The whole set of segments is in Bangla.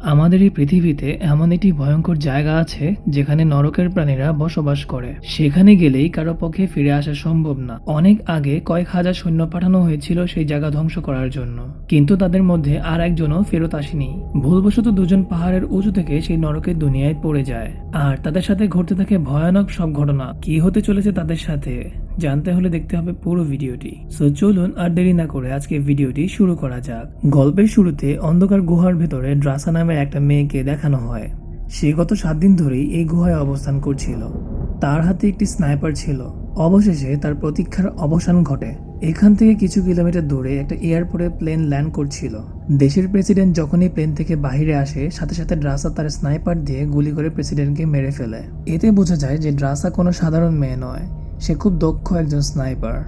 আমাদের এই পৃথিবীতে এমন একটি ভয়ঙ্কর জায়গা আছে যেখানে নরকের প্রাণীরা বসবাস করে। সেখানে গেলেই কারো পক্ষে ফিরে আসা সম্ভব না। অনেক আগে কয়েক হাজার সৈন্য পাঠানো হয়েছিল সেই জায়গা ধ্বংস করার জন্য, কিন্তু তাদের মধ্যে আর একজনও ফেরত আসেনি। ভুলবশত দুজন পাহাড়ের উঁচু থেকে সেই নরকের দুনিয়ায় পড়ে যায়, আর তাদের সাথে ঘটতে থাকে ভয়ানক সব ঘটনা। কি হতে চলেছে তাদের সাথে জানতে হলে দেখতে হবে পুরো ভিডিওটি। সো চলুন আর দেরি না করে আজকে ভিডিওটি শুরু করা যাক। গল্পের শুরুতে অন্ধকার গুহার ভেতরে ড্রাসা নামের একটা মেয়েকে দেখানো হয়। সে গত 7 দিন ধরেই এই গুহায় অবস্থান করছিল। তার হাতে একটি স্নাইপার ছিল। অবশেষে তার প্রতীক্ষার অবসান ঘটে। এখান থেকে কিছু কিলোমিটার দূরে একটা এয়ারপোর্টে প্লেন ল্যান্ড করছিল। দেশের প্রেসিডেন্ট যখনই প্লেন থেকে বাইরে আসে, সাথে সাথে ড্রাসা তার স্নাইপার দিয়ে গুলি করে প্রেসিডেন্টকে মেরে ফেলে। এতে বোঝা যায় যে ড্রাসা কোনো সাধারণ মেয়ে নয়, সে খুব দক্ষ একজন স্নাইপার,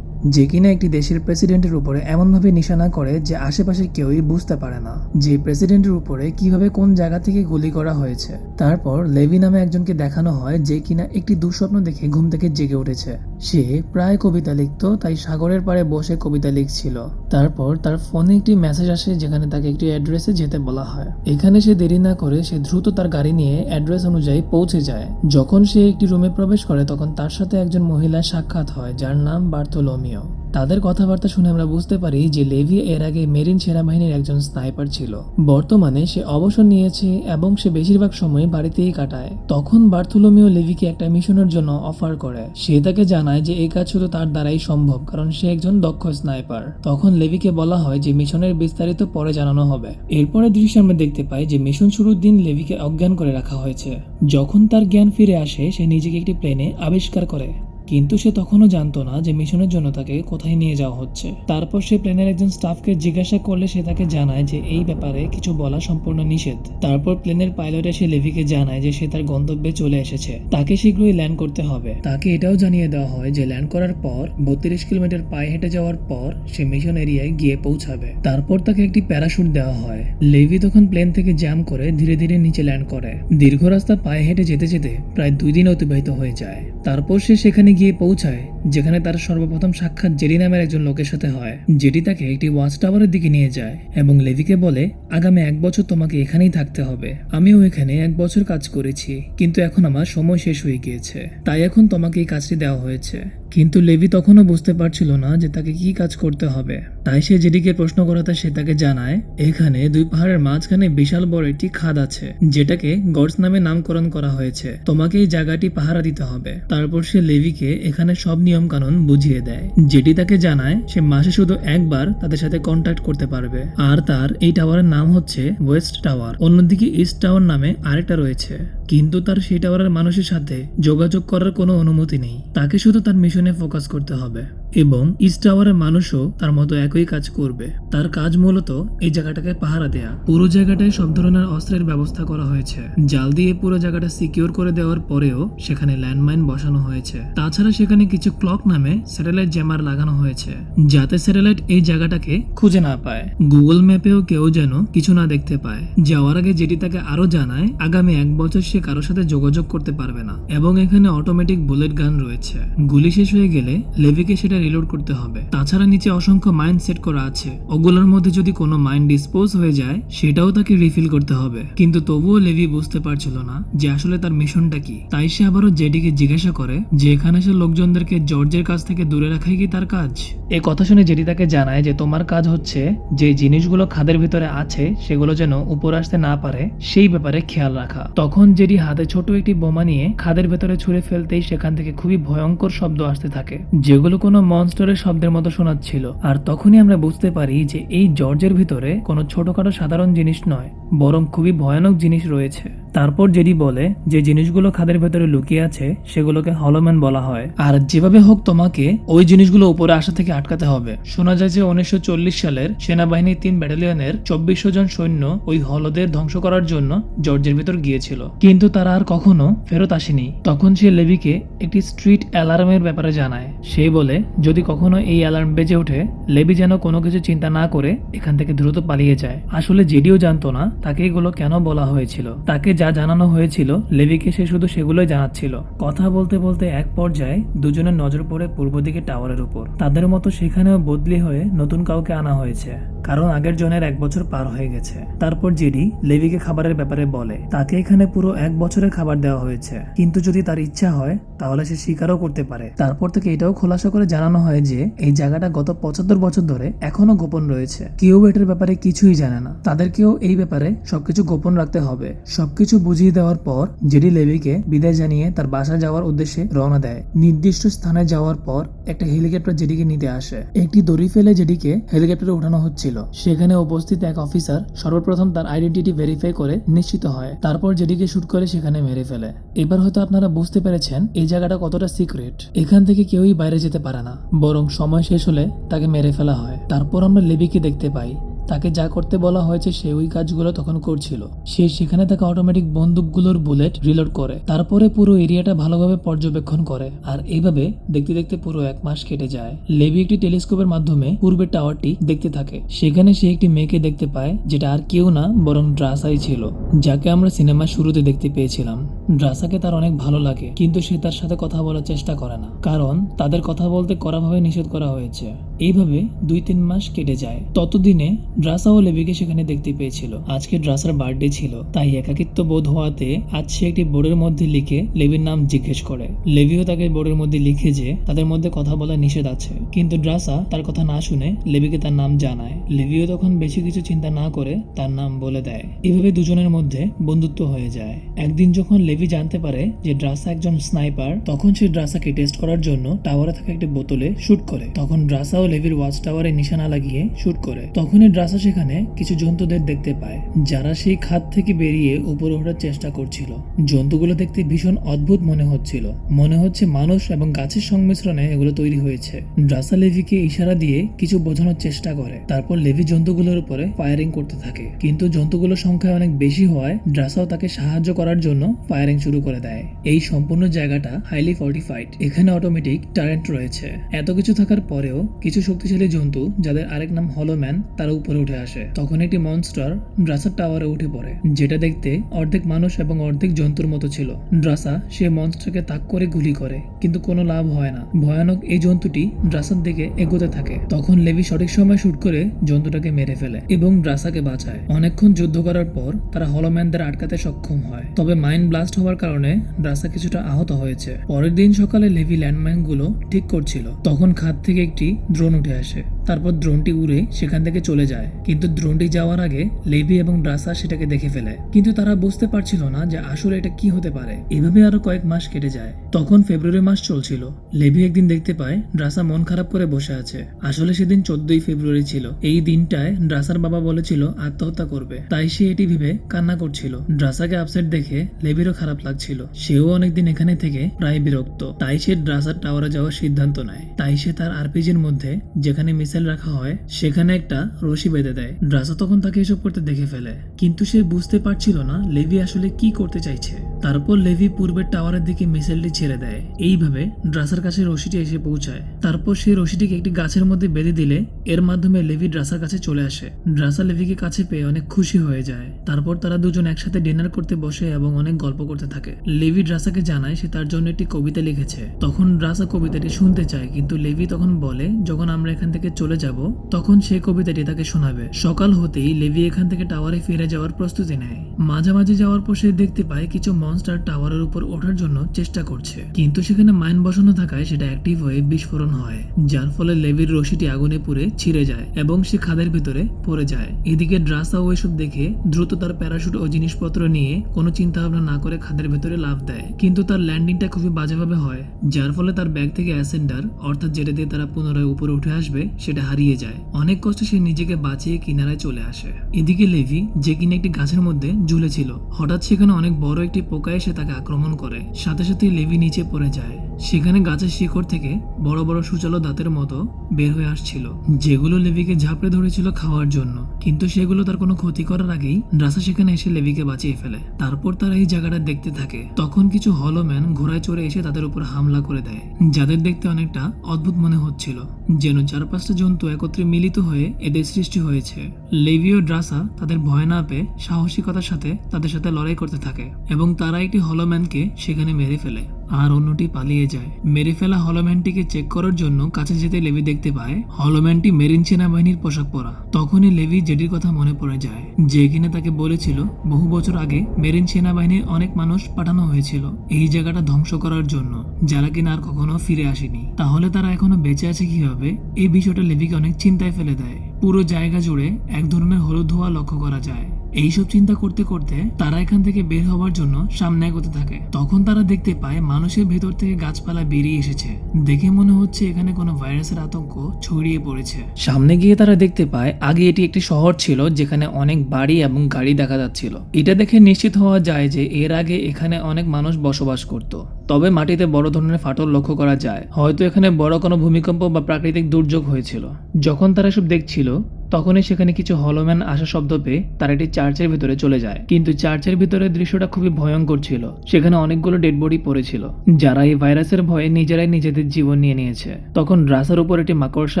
যে কিনা একটি দেশের প্রেসিডেন্টের উপরে এমনভাবে নিশানা করে যে আশেপাশে কেউই বুঝতে পারে না যে প্রেসিডেন্টের উপরে কিভাবে কোন জায়গা থেকে গুলি করা হয়েছে। তারপর লেভি নামে একজনকে দেখানো হয়, যে কিনা একটি দুঃস্বপ্ন দেখে ঘুম থেকে জেগে উঠেছে। সে প্রায় কবিতা লিখত, তাই সাগরের পাড়ে বসে কবিতা লিখছিল। তারপর তার ফোনে একটি মেসেজ আসে যেখানে তাকে একটি অ্যাড্রেসে যেতে বলা হয়। এখানে সে দেরি না করে সে দ্রুত তার গাড়ি নিয়ে অ্যাড্রেস অনুযায়ী পৌঁছে যায়। যখন সে একটি রুমে প্রবেশ করে তখন তার সাথে একজন মহিলার সাক্ষাৎ হয় যার নাম বার্থোলোমিও। তাদের কথাবার্তা শুনে আমরা বুঝতে পারি যে লেভি এর আগে মেরিন সেনাবাহিনীর একজন স্নাইপার ছিল। বর্তমানে সে অবসর নিয়েছে এবং সে বেশিরভাগ সময় বাড়িতেই কাটায়। তখন বার্থোলোমিও লেভিকে একটা মিশনের জন্য অফার করে। সে তাকে জানায় যে এই কাজ শুধু তার দ্বারাই সম্ভব, কারণ সে একজন দক্ষ স্নাইপার। তখন লেভিকে বলা হয় যে মিশনের বিস্তারিত পরে জানানো হবে। এরপরে দৃশ্যে আমরা দেখতে পাই যে মিশন শুরুর দিন লেভিকে অজ্ঞান করে রাখা হয়েছে। যখন তার জ্ঞান ফিরে আসে, সে নিজেকে একটি প্লেনে আবিষ্কার করে, কিন্তু সে তখনও জানতো না যে মিশনের জন্য তাকে কোথায় নিয়ে যাওয়া হচ্ছে। তারপর সে প্লেনের একজন স্টাফকে জিজ্ঞাসা করলে সে তাকে জানায় যে এই ব্যাপারে কিছু বলা সম্পূর্ণ নিষেধ। তারপর প্লেনের পাইলট এসে লেভিকে জানায় যে সে তার গন্তব্যে চলে এসেছে, তাকে শীঘ্রই ল্যান্ড করতে হবে। তাকে এটাও জানিয়ে দেওয়া হয় যে ল্যান্ড করার পর 32 কিলোমিটার পায়ে হেঁটে যাওয়ার পর সে মিশন এরিয়ায় গিয়ে পৌঁছাবে। তারপর তাকে একটি প্যারাশুট দেওয়া হয়। লেভি তখন প্লেন থেকে জ্যাম করে ধীরে ধীরে নিচে ল্যান্ড করে। দীর্ঘ রাস্তা পায়ে হেঁটে যেতে যেতে প্রায় 2 দিন অতিবাহিত হয়ে যায়। তারপর সে সেখানে গিয়ে পৌঁছায়, যেখানে তার সর্বপ্রথম সাক্ষাৎ জেরি নামের একজন লোকের সাথে হয়, যেটি তাকে একটি ওয়াচ টাওয়ারের দিকে নিয়ে যায় এবং লেভিকে বলে, আগামী 1 বছর তোমাকে এখানেই থাকতে হবে। আমিও এখানে 1 বছর কাজ করেছি, কিন্তু এখন আমার সময় শেষ হয়ে গিয়েছে, তাই এখন তোমাকে এই কাজটি দেওয়া হয়েছে। কিন্তু লেভি তখনও বুঝতে পারছিল না যে তাকে কি কাজ করতে হবে। তাই সে জেডিকে প্রশ্ন করাতে সে তাকে জানায়, এখানে 2 পাহাড়ের মাঝখানে বিশাল বড় একটি খাদ আছে, যেটাকে গডস নামে নামকরণ করা হয়েছে। তোমাকে এই জায়গাটি পাহারা দিতে হবে। তারপর সে লেভিকে এখানে সব নিয়ম কানুন বুঝিয়ে দেয়। জেডি তাকে জানায় সে মাসে শুধু একবার তাদের সাথে কন্ট্যাক্ট করতে পারবে, আর তার এই টাওয়ারের নাম হচ্ছে ওয়েস্ট টাওয়ার। অন্যদিকে ইস্ট টাওয়ার নামে আরেকটা রয়েছে, কিন্তু তার সেই টাওয়ারের মানুষের সাথে যোগাযোগ করার কোনো অনুমতি নেই। তাকে শুধু তার মিশনে ফোকাস করতে হবে, এবং ইস্ট টাওয়ারের মানুষও তার মতো একই কাজ করবে। তার কাজ মূলত এই জায়গাটাকে পাহারা দেয়া। পুরো জায়গাটায় সব ধরনের অস্ত্রের ব্যবস্থা করা হয়েছে। জাল দিয়ে পুরো জায়গাটা সিকিউর করে দেওয়ার পরেও সেখানে ল্যান্ডমাইন বসানো হয়েছে। তাছাড়া সেখানে কিছু ক্লক নামে স্যাটেলাইট জ্যামার লাগানো হয়েছে, যাতে স্যাটেলাইট এই জায়গাটাকে খুঁজে না পায়। গুগল ম্যাপেও কেউ যেন কিছু না দেখতে পায়। যাওয়ার আগে যেটি তাকে আরো জানায়, আগামী 1 বছর সে কারোর সাথে যোগাযোগ করতে পারবে না, এবং এখানে অটোমেটিক বুলেট গান রয়েছে। গুলি শেষ হয়ে গেলে লেভিকে সেটা রিলোড করতে হবে। তাছাড়া নিচে অসংখ্য মাইন্ড সেট করা আছে। ওগুলোর মধ্যে যদি কোনো মাইন্ড ডিসপোজ হয়ে যায়, সেটাও তাকে রিফিল করতে হবে। কিন্তু তবুও লেভি বুঝতে পারছিল না যে আসলে তার মিশনটা কি। তাই সে আবারও জেডিকে জিজ্ঞাসা করে যে এখানে সে লোকজনদেরকে জর্জের কাছ থেকে দূরে রাখাই কি তার কাজ। এই কথা শুনে জেডি তাকে জানায় যে তোমার কাজ হচ্ছে যে জিনিসগুলো খাদের ভিতরে আছে সেগুলো যেন উপর আসতে না পারে সেই ব্যাপারে খেয়াল রাখা। তখন জেডি হাতে ছোট একটি বোমা নিয়ে খাদের ভেতরে ছুঁড়ে ফেলতেই সেখান থেকে খুবই ভয়ঙ্কর শব্দ আসতে থাকে, যেগুলো কোনো মনস্টারের শব্দের মতো শোনাচ্ছিল। আর তখনই আমরা বুঝতে পারি যে এই জর্জের ভিতরে কোনো ছোটখাটো সাধারণ জিনিস নয়, বরং খুবই ভয়ানক জিনিস রয়েছে। তারপর জেডি বলে যে জিনিসগুলো খাদের ভেতরে লুকিয়ে আছে সেগুলোকে হলোম্যান বলা হয়, আর যেভাবে হোক তোমাকে ওই জিনিসগুলো উপরে আসা থেকে আটকাতে হবে। শোনা যায় যে 1940 সালের সেনাবাহিনীর 3 ব্যাটালিয়নের 2400 জন সৈন্য ওই হলদের ধ্বংস করার জন্য জর্জের ভিতর গিয়েছিল, কিন্তু তারা আর কখনো ফেরত আসেনি। তখন সে লেভিকে একটি স্ট্রিট অ্যালার্মের ব্যাপারে জানায়। সে বলে যদি কখনো এই অ্যালার্ম বেজে ওঠে, লেভি যেন কোনো কিছু চিন্তা না করে এখান থেকে দ্রুত পালিয়ে যায়। আসলে জেডিও জানতো না তাকে এগুলো কেন বলা হয়েছিল। তাকে যা জানানো হয়েছিল লেভিকে সে শুধু সেগুলোই জানাচ্ছিল। কথা বলতে বলতে এক পর্যায়ে দুজনের নজর পড়ে পূর্ব দিকে টাওয়ারের উপর। তাদের মতো সেখানেও বদলি হয়ে নতুন কাউকে আনা হয়েছে, কারণ আগের জনের 1 বছর পার হয়ে গেছে। তারপর জেডি লেভিকে খাবারের ব্যাপারে বলে তাকে এখানে পুরো 1 বছরের খাবার দেওয়া হয়েছে, কিন্তু যদি তার ইচ্ছা হয় তাহলে সে স্বীকারও করতে পারে। তারপর থেকে এটাও খোলাসা করে জানানো হয় যে এই জায়গাটা গত 75 বছর ধরে এখনো গোপন রয়েছে। কেউ এটার ব্যাপারে কিছুই জানে না, তাদেরকেও এই ব্যাপারে সবকিছু গোপন রাখতে হবে। সবকিছু বুঝিয়ে দেওয়ার পর জেডি লেভিকে বিদায় জানিয়ে তার বাসা যাওয়ার উদ্দেশ্যে রওনা দেয়। নির্দিষ্ট স্থানে যাওয়ার পর একটা হেলিকপ্টার জেডিকে নিতে আসে। একটি দড়ি ফেলে জেডিকে হেলিকপ্টারে উঠানো হচ্ছিল। সেখানে উপস্থিত এক অফিসার সর্বপ্রথম তার আইডেন্টিটি ভেরিফাই করে নিশ্চিত হয়, তারপর জেডিকে শুট করে সেখানে মেরে ফেলে। এবার হয়তো আপনারা বুঝতে পেরেছেন এই জায়গাটা কতটা সিক্রেট। এখান থেকে কেউই বাইরে যেতে পারে না, বরং সময় শেষ হলে তাকে মেরে ফেলা হয়। তারপর আমরা লেভিকে দেখতে পাই। তাকে যা করতে বলা হয়েছে সে ওই কাজগুলো তখন করছিল। সে সেখানে থাকা অটোমেটিক বন্দুকগুলোর বুলেট রিলোড করে, তারপরে পুরো এরিয়াটা ভালোভাবে পর্যবেক্ষণ করে। আর এইভাবে দেখতে দেখতে পুরো 1 মাস কেটে যায়। লেভি একটি টেলিস্কোপের মাধ্যমে পূর্বের টাওয়ারটি দেখতে থাকে। সেখানে সে একটি মেয়েকে দেখতে পায়, যেটা আর কেউ না বরং ড্রাসাই ছিল, যাকে আমরা সিনেমার শুরুতে দেখতে পেয়েছিলাম। ড্রাসাকে তার অনেক ভালো লাগে, কিন্তু সে তার সাথে কথা বলার চেষ্টা করে না, কারণ তাদের কথা বলতে কড়াভাবে নিষেধ করা হয়েছে। এইভাবে 2-3 মাস কেটে যায়। ততদিনে ড্রাসা ও লেভিকে সেখানে দেখতে পেয়েছিল। আজকে ড্রাসার বার্থডে ছিল, তাই একাকিত্ব বোধ হওয়াতে আজ সে একটি বোর্ডের মধ্যে লিখে লেভির নাম জিজ্ঞেস করে। লেভিও তাকে বোর্ডের মধ্যে লিখে যে তাদের মধ্যে কথা বলা নিষেধ আছে, কিন্তু ড্রাসা তার কথা না শুনে লেভিকে তার নাম জানায়। লেভিও তখন বেশি কিছু চিন্তা না করে তার নাম বলে দেয়। এভাবে দুজনের মধ্যে বন্ধুত্ব হয়ে যায়। একদিন যখন লেভি জানতে পারে যে ড্রাসা একজন স্নাইপার, তখন সে ড্রাসাকে টেস্ট করার জন্য টাওয়ারে থাকা একটি বোতলে শুট করে। তখন ড্রাসা ও লেভির ওয়াচ টাওয়ারে নিশানা লাগিয়ে শুট করে। তখনই ড্রাসা সেখানে কিছু জন্তুদের দেখতে পায়, যারা সেই খাদ থেকে বেরিয়ে উপরে ওঠার চেষ্টা করছিল। জন্তুগুলো দেখতে ভীষণ অদ্ভুত মনে হচ্ছিল, মনে হচ্ছে মানুষ এবং গাছের সংমিশ্রণে এগুলো তৈরি হয়েছে। ড্রাসা লেভিকে ইশারা দিয়ে কিছু বোঝানোর চেষ্টা করে। তারপর লেভি জন্তুগুলোর উপরে ফায়ারিং করতে থাকে, কিন্তু জন্তুগুলোর সংখ্যা অনেক বেশি হওয়ায় ড্রাসাও তাকে সাহায্য করার জন্য ফায়ারিং শুরু করে দেয়। এই সম্পূর্ণ জায়গাটা হাইলি ফর্টিফাইড। এখানে অটোমেটিক টারেন্ট রয়েছে। এত কিছু থাকার পরেও কিছু শক্তিশালী জন্তু, যাদের আরেক নাম হলোম্যান, তারা উপরে উঠে আসে। তখন একটি মনস্টার ড্রাসার টাওয়ারে উঠে পড়ে, যেটা দেখতে অর্ধেক মানুষ এবং অর্ধেক জন্তুর মতো ছিল। ড্রাসা সে মনস্টারকে তাক করে গুলি করে, কিন্তু কোনো লাভ হয় না। ভয়ানক এই জন্তুটি ড্রাসার দিকে এগোতে থাকে। তখন লেভি সঠিক সময় শুট করে জন্তুটাকে মেরে ফেলে এবং ড্রাসাকে বাঁচায়। অনেকক্ষণ যুদ্ধ করার পর তারা হলোম্যানদের আটকাতে সক্ষম হয়, তবে মাইন্ড ব্লাস্ট হওয়ার কারণে ড্রাসা কিছুটা আহত হয়েছে। পরের দিন সকালে লেভি ল্যান্ডমাইন গুলো ঠিক করছিল, তখন খাদ থেকে একটি ড্রোন উঠে আসে। তারপর ড্রোনটি উড়ে সেখান থেকে চলে যায়, কিন্তু ড্রোনটি যাওয়ার আগে লেভি এবং ড্রাসা সেটাকে দেখে ফেলে। কিন্তু তারা বুঝতে পারছিল না যে আসলে এটা কি হতে পারে। এভাবে আরো কয়েক মাস কেটে যায়। তখন ফেব্রুয়ারি মাস চলছিল। লেভি একদিন দেখতে পায় ড্রাসা মন খারাপ করে বসে আছে। আসলে সেদিন 14ই ফেব্রুয়ারি ছিল। এই দিনটায় ড্রাসার বাবা বলেছিল আত্মহত্যা করবে, তাই সে এটি ভেবে কান্না করছিল। ড্রাসাকে আপসেট দেখে লেভিরও খারাপ লাগছিল। সেও অনেকদিন এখানে থেকে প্রায় বিরক্ত, তাই সে ড্রাসার টাওয়ারে যাওয়ার সিদ্ধান্ত নেয়। তাই সে তার আরপিজির মধ্যে যেখানে মিসাইল রাখা হয় সেখানে একটা রশি বেঁধে দেয়। ড্রাসা তখন তাকে এসব করতে দেখে ফেলে, কিন্তু সে বুঝতে পারছিল না লেভি আসলে কি করতে চাইছে। তারপর লেভি পূর্বের টাওয়ারের দিকে মিসাইলটি ছেড়ে দেয়। এইভাবে ড্রাসার কাছে রশিটি এসে পৌঁছায়। তারপর সেই রশিটিকে একটি গাছের মধ্যে বেঁধে দিলে এর মাধ্যমে লেভি ড্রাসার কাছে চলে আসে। ড্রাসা লেভিকে কাছে পেয়ে অনেক খুশি হয়ে যায়। তারপর তারা দুজন একসাথে ডিনার করতে বসে এবং অনেক গল্প করতে থাকে। লেভি ড্রাসাকে জানায় সে তার জন্য একটি কবিতা লিখেছে। তখন ড্রাসা কবিতাটি শুনতে চায়, কিন্তু লেভি তখন বলে যখন আমরা এখান থেকে চলে যাব তখন সেই কবিতাটি তাকে শোনাবে। সকাল হতেই লেভি এখান থেকে টাওয়ারে ফিরে যাওয়ার প্রস্তুতি নেয়। মাঝামাঝি যাওয়ার পর সে দেখতে পায় কিছু মনস্টার টাওয়ারের উপর ওঠার জন্য চেষ্টা করছে, কিন্তু সেখানে মাইন বসানো থাকায় সেটা অ্যাক্টিভ হয়ে বিস্ফোরণ হয়, যার ফলে লেভির রশিটি আগুনে পুড়ে ছিঁড়ে যায় এবং সে খাদের ভিতরে পড়ে যায়। এদিকে ড্রাসাও এসব দেখে দ্রুত তার প্যারাশুট ও জিনিসপত্র নিয়ে কোনো চিন্তা ভাবনা না করে খাদের ভেতরে লাফ দেয়, কিন্তু তার ল্যান্ডিংটা খুবই বাজেভাবে হয়, যার ফলে তার ব্যাগ থেকে অ্যাসেন্ডার অর্থাৎ যেটা দিয়ে তারা পুনরায় উপরে উঠে আসবে সেটা হারিয়ে যায়। অনেক কষ্টে সে নিজেকে বাঁচিয়ে কিনারায় চলে আসে। এদিকে লেভি, যে কিনা একটি গাছের মধ্যে ঝুলেছিল, হঠাৎ সেখানে অনেক বড় একটি পোকা এসে তাকে আক্রমণ করে। সাথে সাথে লেভি নিচে পড়ে যায়। সেখানে গাছের শিকড় থেকে বড় বড় সুচালো দাঁতের মতো বের হয়ে আসছিল, যেগুলো লেভিকে ঝাপড়ে ধরেছিল খাওয়ার জন্য, কিন্তু সেগুলো তার কোনো ক্ষতি করার আগেই ড্রাসা সেখানে এসে লেভিকে বাঁচিয়ে ফেলে। তারপর তারা এই জায়গাটা দেখতে থাকে। তখন কিছু হলোম্যান ঘোড়ায় চড়ে এসে তাদের উপর হামলা করে দেয়, যাদের দেখতে অনেকটা অদ্ভুত মনে হচ্ছিল, যেন 4-5টা জন্তু একত্রে মিলিত হয়ে এদের সৃষ্টি হয়েছে। লেভি ও ড্রাসা তাদের ভয় না পেয়ে সাহসিকতার সাথে তাদের সাথে লড়াই করতে থাকে এবং তারা একটি হলোম্যানকে সেখানে মেরে ফেলে আর অন্যটি পালিয়ে যায়। মেরে ফেলা হলোম্যানটিকে চেক করার জন্য কাছে যেতে লেভি দেখতে পায় হলোম্যানটি মেরিন সেনাবাহিনীর পোশাক পরা। তখনই লেভি জেডির কথা মনে পড়ে যায়, যে কিনা তাকে বলেছিল বহু বছর আগে মেরিন সেনাবাহিনীর অনেক মানুষ পাঠানো হয়েছিল এই জায়গাটা ধ্বংস করার জন্য, যারা কিনা আর কখনো ফিরে আসেনি। তাহলে তারা এখনো বেঁচে আছে কিভাবে? এই বিষয়টা লেভিকে অনেক চিন্তায় ফেলে দেয়। পুরো জায়গা জুড়ে এক ধরনের হলুদ ধোঁয়া লক্ষ্য করা যায়। এইসব চিন্তা করতে করতে তারা এখান থেকে বের হওয়ার জন্য সামনে এগোতে থাকে। তখন তারা দেখতে পায় মানুষের ভেতর থেকে গাছপালা বেরিয়ে এসেছে। দেখে মনে হচ্ছে এখানে কোনো ভাইরাসের আতঙ্ক ছড়িয়ে পড়েছে। সামনে গিয়ে তারা দেখতে পায় আগে এটি একটি শহর ছিল যেখানে অনেক বাড়ি এবং গাড়ি দেখা যাচ্ছিল। এটা দেখে নিশ্চিত হওয়া যায় যে এর আগে এখানে অনেক মানুষ বসবাস করত। তবে মাটিতে বড় ধরনের ফাটল লক্ষ্য করা যায়, হয়তো এখানে বড় কোনো ভূমিকম্প বা প্রাকৃতিক দুর্যোগ হয়েছিল। যখন তারা সব দেখছিল তখনই সেখানে কিছু হলোম্যান আসা শব্দ পেয়ে তারা একটি চার্চের ভিতরে চলে যায়। কিন্তু চার্চের ভিতরে দৃশ্যটা খুবই ভয়ঙ্কর ছিল। সেখানে অনেকগুলো ডেড বডি পড়েছিল, যারা এই ভাইরাসের ভয়ে নিজেরাই নিজেদের জীবন নিয়ে নিয়েছে। তখন ড্রাসার উপর একটি মাকড়সা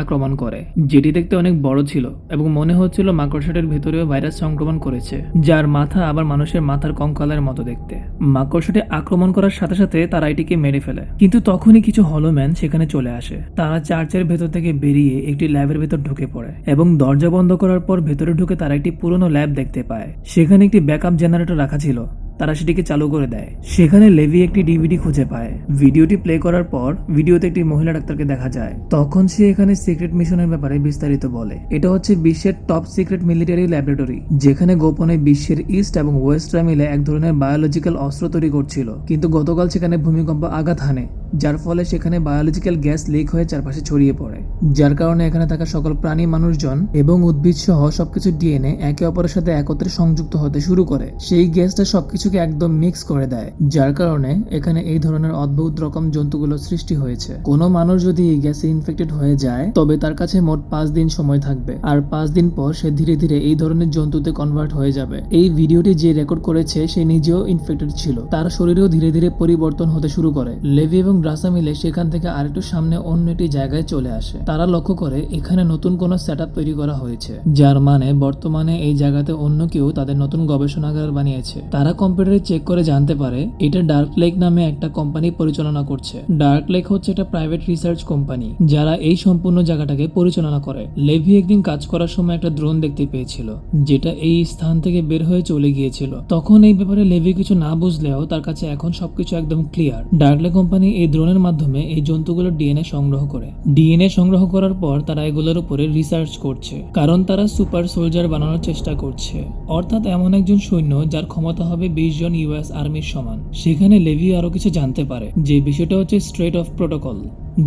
আক্রমণ করে, যেটি দেখতে অনেক বড় ছিল এবং মনে হচ্ছিল মাকড়সাটার ভিতরেও ভাইরাস সংক্রমণ করেছে, যার মাথা আবার মানুষের মাথার কঙ্কালের মতো দেখতে। মাকড়সাটি আক্রমণ করার সাথে সাথে তারা এটিকে মেরে ফেলে। কিন্তু তখনই কিছু হলোম্যান সেখানে চলে আসে। তারা চার্চের ভেতর থেকে বেরিয়ে একটি ল্যাবের ভেতর ঢুকে পড়ে এবং দরজা বন্ধ করার পর ভেতরে ঢুকে তারা একটি পুরনো ল্যাব দেখতে পায়। সেখানে একটি ব্যাকআপ জেনারেটর রাখা ছিল। তারা সেটিকে চালু করে দেয়। সেখানে লেভি একটি ডিভিডি খুঁজে পায়। ভিডিওটি প্লে করার পর ভিডিওতে একটি মহিলা ডাক্তারকে দেখা যায়। তখন সে এখানে সিক্রেট মিশনের ব্যাপারে বিস্তারিত বলে। এটা হচ্ছে বিশ্বের টপ সিক্রেট মিলিটারি ল্যাবরেটরি, যেখানে গোপনে বিশ্বের ইস্ট এবং ওয়েস্টরা মিলে এক ধরনের বায়োলজিক্যাল অস্ত্র তৈরি করছিল। কিন্তু গতকাল সেখানে ভূমিকম্প আঘাত হানে, যার ফলে সেখানে বায়োলজিক্যাল গ্যাস লিক হয়ে চারপাশে ছড়িয়ে পড়ে, যার কারণে এখানে থাকা সকল প্রাণী, মানুষজন এবং উদ্ভিদ সহ সবকিছু ডিএনএ একে অপরের সাথে একত্রে সংযুক্ত হতে শুরু করে। সেই গ্যাসটা সবকিছুকে একদম মিক্স করে দেয়, যার কারণে এখানে এই ধরনের অদ্ভুত রকম জন্তুগুলো সৃষ্টি হয়েছে। কোনো মানুষ যদি এই গ্যাসে ইনফেক্টেড হয়ে যায় তবে তার কাছে মোট 5 দিন সময় থাকবে, আর 5 দিন পর সে ধীরে ধীরে এই ধরনের জন্তুতে কনভার্ট হয়ে যাবে। এই ভিডিওটি যে রেকর্ড করেছে সে নিজেও ইনফেক্টেড ছিল, তার শরীরেও ধীরে ধীরে পরিবর্তন হতে শুরু করে। লেভি এবং ড্রাসা মিলে সেখান থেকে আরেকটু সামনে অন্য একটি জায়গায় চলে আসে। তারা লক্ষ্য করে এখানে নতুন কোনো সেটআপ তৈরি করা হয়েছে, যার মানে বর্তমানে এই জায়গাতে অন্য কেউ তাদের নতুন গবেষণাগার বানিয়েছে। তারা কম্পিউটারে চেক করে জানতে পারে এটা ডার্ক লেক নামে একটা কোম্পানি পরিচালনা করছে। ডার্ক লেক হচ্ছে একটা প্রাইভেট রিসার্চ কোম্পানি যারা এই সম্পূর্ণ জায়গাটাকে পরিচালনা করে। লেভি একদিন কাজ করার সময় একটা ড্রোন দেখতে পেয়েছিল, যেটা এই স্থান থেকে বের হয়ে চলে গিয়েছিল। তখন এই ব্যাপারে লেভি কিছু না বুঝলেও তার কাছে এখন সবকিছু একদম ক্লিয়ার। ডার্ক লেক কোম্পানি এই ড্রোনের মাধ্যমে এই জন্তুগুলোর ডিএনএ সংগ্রহ করে। ডিএনএ সংগ্রহ করার পর তারা এগুলোর উপরে রিসার্চ করছে, কারণ তারা সুপার সোলজার বানানোর চেষ্টা করছে, অর্থাৎ এমন একজন সৈন্য যার ক্ষমতা হবে 20 জন ইউএস আর্মির সমান। সেখানে লেভি আরো কিছু জানতে পারে, যে বিষয়টা হচ্ছে স্ট্রেট অফ প্রোটোকল।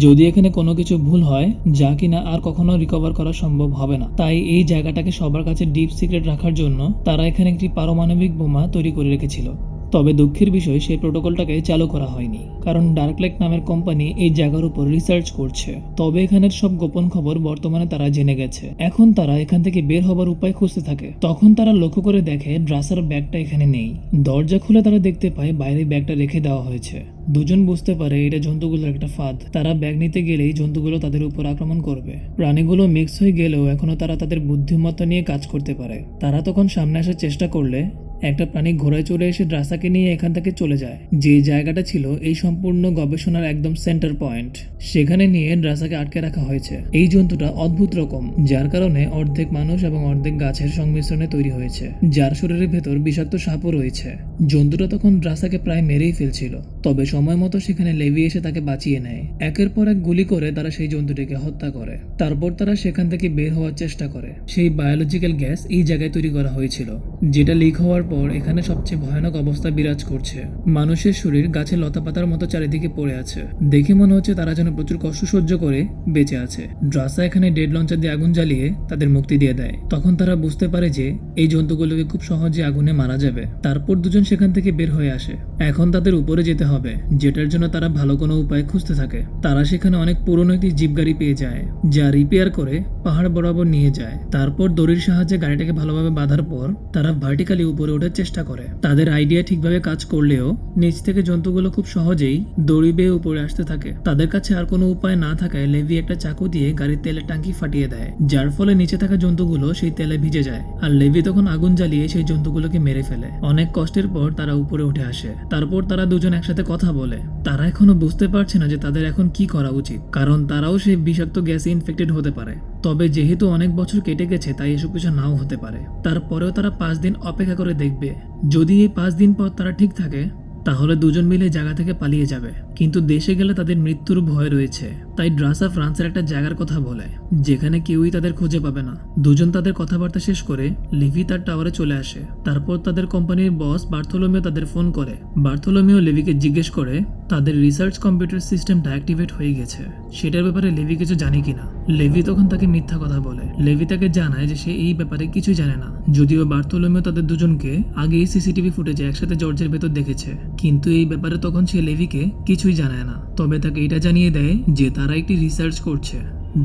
যদি এখানে কোনো কিছু ভুল হয় যা কিনা আর কখনো রিকভার করা সম্ভব হবে না, তাই এই জায়গাটাকে সবার কাছে ডিপ সিক্রেট রাখার জন্য তারা এখানে একটি পারমাণবিক বোমা তৈরি করে রেখেছিল। তবে দুঃখের বিষয় সেই প্রোটোকলটাকে চালু করা হয়নি, কারণ ডার্ক লেক নামের কোম্পানি এই জায়গার উপর রিসার্চ করছে। তবে এখানের সব গোপন খবর বর্তমানে তারা জেনে গেছে। এখন তারা এখান থেকে বের হবার উপায় খুঁজতে থাকে। তখন তারা লক্ষ্য করে দেখে ড্রাসার ব্যাগটা এখানে নেই। দরজা খুলে তারা দেখতে পায় বাইরে ব্যাগটা রেখে দেওয়া হয়েছে। দুজন বুঝতে পারে এটা জন্তুগুলোর একটা ফাঁদ। তারা ব্যাগ নিতে গেলেই জন্তুগুলো তাদের উপর আক্রমণ করবে। প্রাণীগুলো মিক্স হয়ে গেলেও এখনো তারা তাদের বুদ্ধিমত্তা নিয়ে কাজ করতে পারে। তারা তখন সামনে আসার চেষ্টা করলে একটা প্রাণী ঘোড়ায় চড়ে এসে ড্রাসাকে নিয়ে এখান থেকে চলে যায়, যে জায়গাটা ছিল এই সম্পূর্ণ গবেষণার একদম সেন্টার পয়েন্ট। সেখানে নিয়ে ড্রাসাকে আটকে রাখা হয়েছে। এই জন্তুটা অদ্ভুত রকম, যার কারণে অর্ধেক মানুষ এবং অর্ধেক গাছের সংমিশ্রণে তৈরি হয়েছে, যার শরীরের ভেতর বিষাক্ত সাপও রয়েছে। জন্তুটা তখন ড্রাসাকে প্রায় মেরেই ফেলছিল, তবে সময় মতো সেখানে লেভি এসে তাকে বাঁচিয়ে নেয়। একের পর এক গুলি করে তারা সেই জন্তুটিকে হত্যা করে। তারপর তারা সেখান থেকে বের হওয়ার চেষ্টা করে। সেই বায়োলজিক্যাল গ্যাস এই জায়গায় তৈরি করা হয়েছিল, যেটা লিক হওয়ার পর এখানে সবচেয়ে ভয়ানক অবস্থা বিরাজ করছে। মানুষের শরীর গাছের লতাপাতার মতো চারিদিকে পড়ে আছে। দেখে মনে হচ্ছে তারা যেন প্রচুর কষ্ট সহ্য করে বেঁচে আছে। ড্রাসা এখানে ডেড লঞ্চার দিয়ে আগুন জ্বালিয়ে তাদের মুক্তি দিয়ে দেয়। তখন তারা বুঝতে পারে যে এই জন্তুগুলোকে খুব সহজে আগুনে মারা যাবে। তারপর দুজন সেখান থেকে বের হয়ে আসে। এখন তাদের উপরে যেতে হবে, যেটার জন্য তারা ভালো কোনো উপায় খুঁজতে থাকে। তারা সেখানে অনেক পুরনো একটি জিপ গাড়ি পেয়ে যায়, যা রিপেয়ার করে পাহাড় বরাবর নিয়ে যায়। তারপর দড়ির সাহায্যে গাড়িটাকে ভালোভাবে বাঁধার পর তারা ভার্টিক্যালি উপরে ওঠার চেষ্টা করে। তাদের আইডিয়া ঠিকভাবে কাজ করলেও নিচ থেকে জন্তুগুলো খুব সহজেই দড়ি বেয়ে উপরে আসতে থাকে। তাদের কাছে আর কোনো উপায় না থাকায় লেভি একটা চাকু দিয়ে গাড়ির তেলের ট্যাঙ্কি ফাটিয়ে দেয়, যার ফলে নিচে থাকা জন্তুগুলো সেই তেলে ভিজে যায়। আর লেভি তখন আগুন জ্বালিয়ে সেই জন্তুগুলোকে মেরে ফেলে। অনেক কষ্টের পর তারা উপরে উঠে আসে। তারপর তারা দুজন একসাথে কথা বলে। তারা এখনো বুঝতে পারছে না যে তাদের এখন কি করা উচিত, কারণ তারাও সেই বিষাক্ত গ্যাসে ইনফেক্টেড হতে পারে। তবে যেহেতু অনেক বছর কেটে গেছে তাই এসব কিছু নাও হতে পারে। তারপরেও তারা 5 দিন অপেক্ষা করে দেখবে। যদি এই 5 দিন পর তারা ঠিক থাকে তাহলে দুজন মিলে জায়গা থেকে পালিয়ে যাবে। কিন্তু দেশে গেলে তাদের মৃত্যুর ভয় রয়েছে। তাই ড্রাসা ফ্রান্সের একটা জায়গার কথা বলে যেখানে কেউই তাদের খুঁজে পাবে না। দুজন তাদের কথাবার্তা শেষ করে লেভি তার টাওয়ারে চলে আসে। তারপর তাদের কোম্পানির বস বার্থোলোমিও তাদের ফোন করে। বার্থোলোমিও লেভিকে জিজ্ঞেস করে তাদের রিসার্চ কম্পিউটার সিস্টেমটা অ্যাক্টিভেট হয়ে গেছে, সেটার ব্যাপারে লেভি কিছু জানে কিনা। লেভি তখন তাকে মিথ্যা কথা বলে। লেভি তাকে জানায় যে সে এই ব্যাপারে কিছুই জানে না। যদিও বার্থোলোমিও তাদের দুজনকে আগেই সিসিটিভি ফুটেজে একসাথে জর্জের ভেতর দেখেছে, কিন্তু এই ব্যাপারে তখন সে লেভিকে কিছুই জানায় না। তবে তাকে এটা জানিয়ে দেয় যে তারা একটি রিসার্চ করছে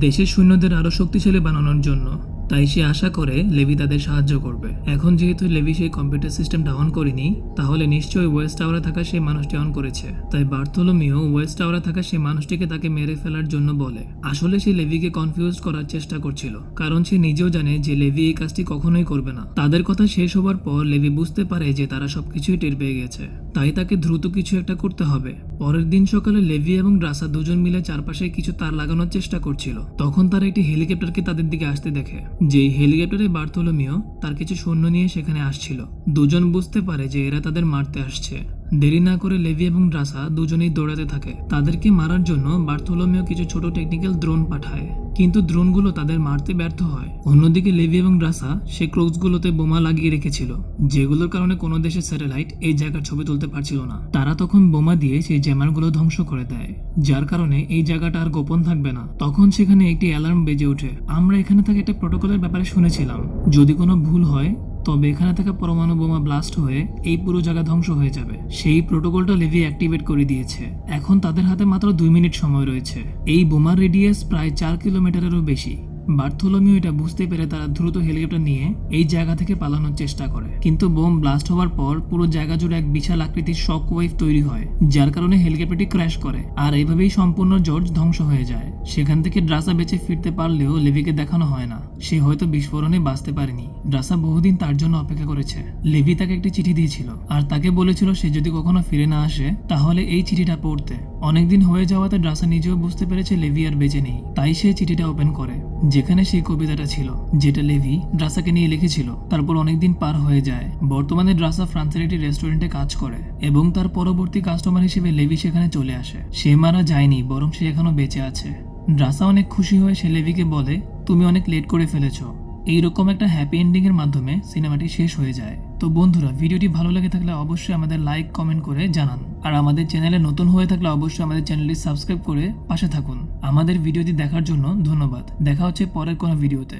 দেশের সৈন্যদের আরো শক্তিশালী বানানোর জন্য। তাই সে আশা করে লেভি তাদের সাহায্য করবে। এখন যেহেতু লেভি সেই কম্পিউটার সিস্টেমটা অন করেনি, তাহলে নিশ্চয়ই ওয়েস্ট টাওয়ারে থাকা সেই মানুষটি অন করেছে। তাই বার্থোলোমিও ওয়েস্ট টাওয়ারে থাকা সেই মানুষটিকে তাকে মেরে ফেলার জন্য বলে। আসলে সে লেভিকে কনফিউজ করার চেষ্টা করছিল, কারণ সে নিজেও জানে যে লেভি এই কাজটি কখনোই করবে না। তাদের কথা শেষ হবার পর লেভি বুঝতে পারে যে তারা সবকিছুই টের পেয়ে গেছে, তাই তাকে দ্রুত কিছু একটা করতে হবে। পরের দিন সকালে লেভি এবং ড্রাসা দুজন মিলে চারপাশে কিছু তার লাগানোর চেষ্টা করছিল। তখন তারা একটি হেলিকপ্টারকে তাদের দিকে আসতে দেখে। যেই হেলিকপ্টারে বার্থোলোমিও তার কিছু সৈন্য নিয়ে সেখানে আসছিল। দুজন বুঝতে পারে যে এরা তাদের মারতে আসছে। দেরি না করে লেভি এবং ড্রাসা দুজনেই দৌড়াতে থাকে। তাদেরকে মারার জন্য বার্থোলোমিও কিছু ছোট টেকনিক্যাল ড্রোন পাঠায়, কিন্তু ড্রোনগুলো তাদের মারতে ব্যর্থ হয়। অন্যদিকে লেভি এবং ড্রাসা সে ক্রুজগুলোতে বোমা লাগিয়ে রেখেছিল, যেগুলোর কারণে কোনো দেশের স্যাটেলাইট এই জায়গার ছবি তুলতে পারছিল না। তারা তখন বোমা দিয়ে সেই জ্যামারগুলো ধ্বংস করে দেয়, যার কারণে এই জায়গাটা আর গোপন থাকবে না। তখন সেখানে একটি অ্যালার্ম বেজে ওঠে। আমরা এখানে থাকা একটা প্রোটোকলের ব্যাপারে শুনেছিলাম, যদি কোনো ভুল হয় তবে এখানে থাকা পরমাণু বোমা ব্লাস্ট হয়ে এই পুরো জায়গা ধ্বংস হয়ে যাবে। সেই প্রোটোকলটা লেভি অ্যাক্টিভেট করে দিয়েছে। এখন তাদের হাতে মাত্র 2 মিনিট সময় রয়েছে। এই বোমার রেডিয়াস প্রায় 4 কিলোমিটারেরও বেশি। বার্থোলোমিও এটা বুঝতে পেরে তারা দ্রুত হেলিকপ্টার নিয়ে এই জায়গা থেকে পালানোর চেষ্টা করে, কিন্তু বোম ব্লাস্ট হওয়ার পর পুরো জায়গা জুড়ে এক বিশাল আকৃতির শক ওয়েভ তৈরি হয়, যার কারণে হেলিকপ্টারটি ক্র্যাশ করে। আর এইভাবেই সম্পূর্ণ জর্জ ধ্বংস হয়ে যায়। সেখান থেকে ড্রাসা বেঁচে ফিরতে পারলেও লেভিকে দেখানো হয় না। সে হয়তো বিস্ফোরণে বাঁচতে পারেনি। ড্রাসা বহুদিন তার জন্য অপেক্ষা করেছে। লেভি তাকে একটি চিঠি দিয়েছিল আর তাকে বলেছিল সে যদি কখনো ফিরে না আসে তাহলে এই চিঠিটা পড়তে। অনেকদিন হয়ে যাওয়াতে ড্রাসা নিজেও বুঝতে পেরেছে লেভি আর বেঁচে নেই। তাই সে চিঠিটা ওপেন করে, যেখানে সেই কবিতাটা ছিল যেটা লেভি ড্রাসাকে নিয়ে লিখেছিল। তারপর অনেকদিন পার হয়ে যায়। বর্তমানে ড্রাসা ফ্রান্সের একটি রেস্টুরেন্টে কাজ করে এবং তার পরবর্তী কাস্টমার হিসেবে লেভি সেখানে চলে আসে। সে মারা যায়নি, বরং সে এখনো বেঁচে আছে। ড্রাসা অনেক খুশি হয়ে সে লেভিকে বলে, তুমি অনেক লেট করে ফেলেছো। এইরকম একটা হ্যাপি এন্ডিং এর মাধ্যমে সিনেমাটি শেষ হয়ে যায়। তো বন্ধুরা, ভিডিওটি ভালো লেগে থাকলে অবশ্যই আমাদের লাইক কমেন্ট করে জানান। আর আমাদের চ্যানেলে নতুন হয়ে থাকলে অবশ্যই আমাদের চ্যানেলটি সাবস্ক্রাইব করে পাশে থাকুন। আমাদের ভিডিওটি দেখার জন্য ধন্যবাদ। দেখা হচ্ছে পরের কোনো ভিডিওতে।